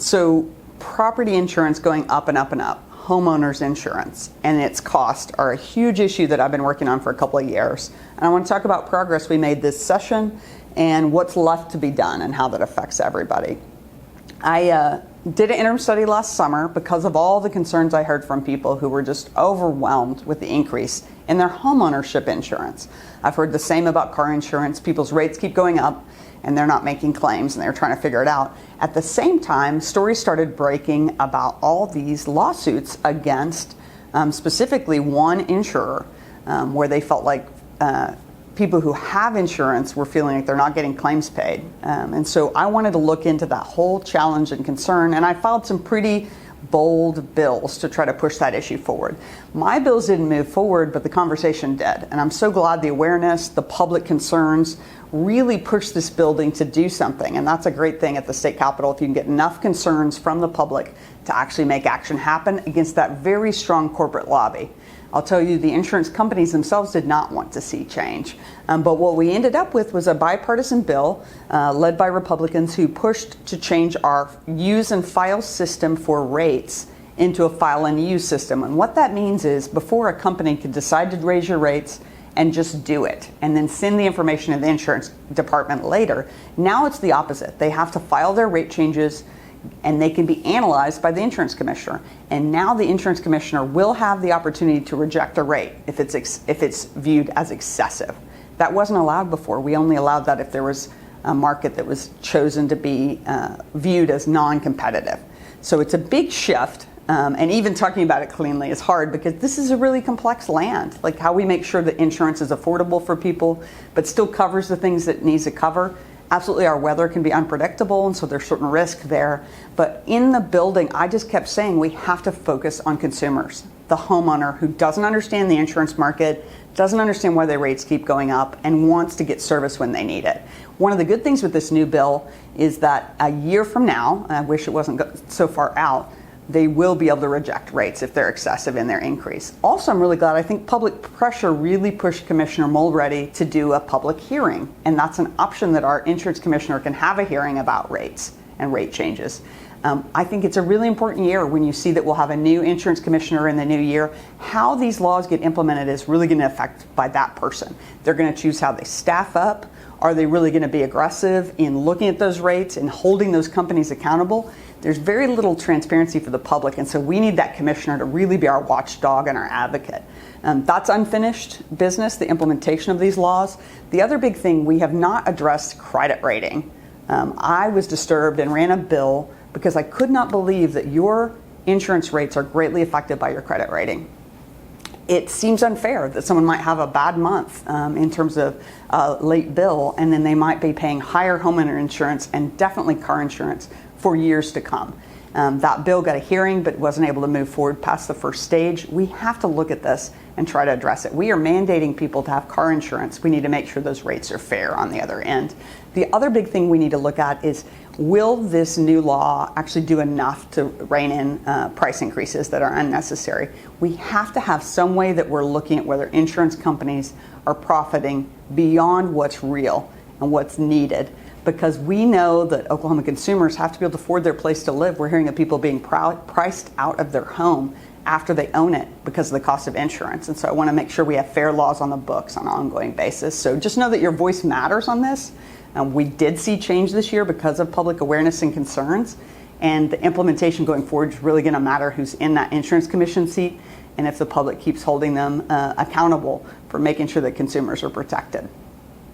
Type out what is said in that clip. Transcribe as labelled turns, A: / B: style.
A: So property insurance going up and up and up, homeowners insurance and its cost are a huge issue that I've been working on for a couple of years. And I want to talk about progress we made this session and what's left to be done and how that affects everybody. I did an interim study last summer because of all the concerns I heard from people who were just overwhelmed with the increase in their homeownership insurance. I've heard the same about car insurance. People's rates keep going up and they're not making claims and they're trying to figure it out. At the same time, stories started breaking about all these lawsuits against specifically one insurer where they felt like people who have insurance were feeling like they're not getting claims paid. And so I wanted to look into that whole challenge and concern, and I filed some pretty bold bills to try to push that issue forward. My bills didn't move forward, but the conversation did. And I'm so glad the awareness, the public concerns really pushed this building to do something. And that's a great thing at the state capitol if you can get enough concerns from the public to actually make action happen against that very strong corporate lobby. I'll tell you, the insurance companies themselves did not want to see change. But what we ended up with was a bipartisan bill led by Republicans who pushed to change our use and file system for rates into a file and use system. And what that means is before a company could decide to raise your rates and just do it and then send the information to the insurance department later, now it's the opposite. They have to file their rate changes and they can be analyzed by the insurance commissioner. And now the insurance commissioner will have the opportunity to reject a rate if it's viewed as excessive. That wasn't allowed before. We only allowed that if there was a market that was chosen to be viewed as non-competitive. So it's a big shift. And even talking about it cleanly is hard because this is a really complex land. Like how we make sure that insurance is affordable for people, but still covers the things that it needs to cover. Absolutely, our weather can be unpredictable, and so there's certain risk there. But in the building, I just kept saying we have to focus on consumers. The homeowner who doesn't understand the insurance market, doesn't understand why their rates keep going up, and wants to get service when they need it. One of the good things with this new bill is that a year from now, and I wish it wasn't so far out, they will be able to reject rates if they're excessive in their increase. Also, I'm really glad, I think public pressure really pushed Commissioner Mulready to do a public hearing. And that's an option that our insurance commissioner can have a hearing about rates and rate changes. I think it's a really important year when you see that we'll have a new insurance commissioner in the new year. How these laws get implemented is really going to affect by that person. They're going to choose how they staff up. Are they really going to be aggressive in looking at those rates and holding those companies accountable? There's very little transparency for the public, and so we need that commissioner to really be our watchdog and our advocate. That's unfinished business, the implementation of these laws. The other big thing, we have not addressed credit rating. I was disturbed and ran a bill because I could not believe that your insurance rates are greatly affected by your credit rating. It seems unfair that someone might have a bad month in terms of late bill, and then they might be paying higher homeowner insurance and definitely car insurance for years to come. That bill got a hearing but wasn't able to move forward past the first stage. We have to look at this and try to address it. We are mandating people to have car insurance. We need to make sure those rates are fair on the other end. The other big thing we need to look at is, will this new law actually do enough to rein in price increases that are unnecessary? We have to have some way that we're looking at whether insurance companies are profiting beyond what's real and what's needed, because we know that Oklahoma consumers have to be able to afford their place to live. We're hearing of people being priced out of their home after they own it because of the cost of insurance. And so I want to make sure we have fair laws on the books on an ongoing basis. So just know that your voice matters on this. We did see change this year because of public awareness and concerns. And the implementation going forward is really going to matter who's in that insurance commission seat and if the public keeps holding them accountable for making sure that consumers are protected.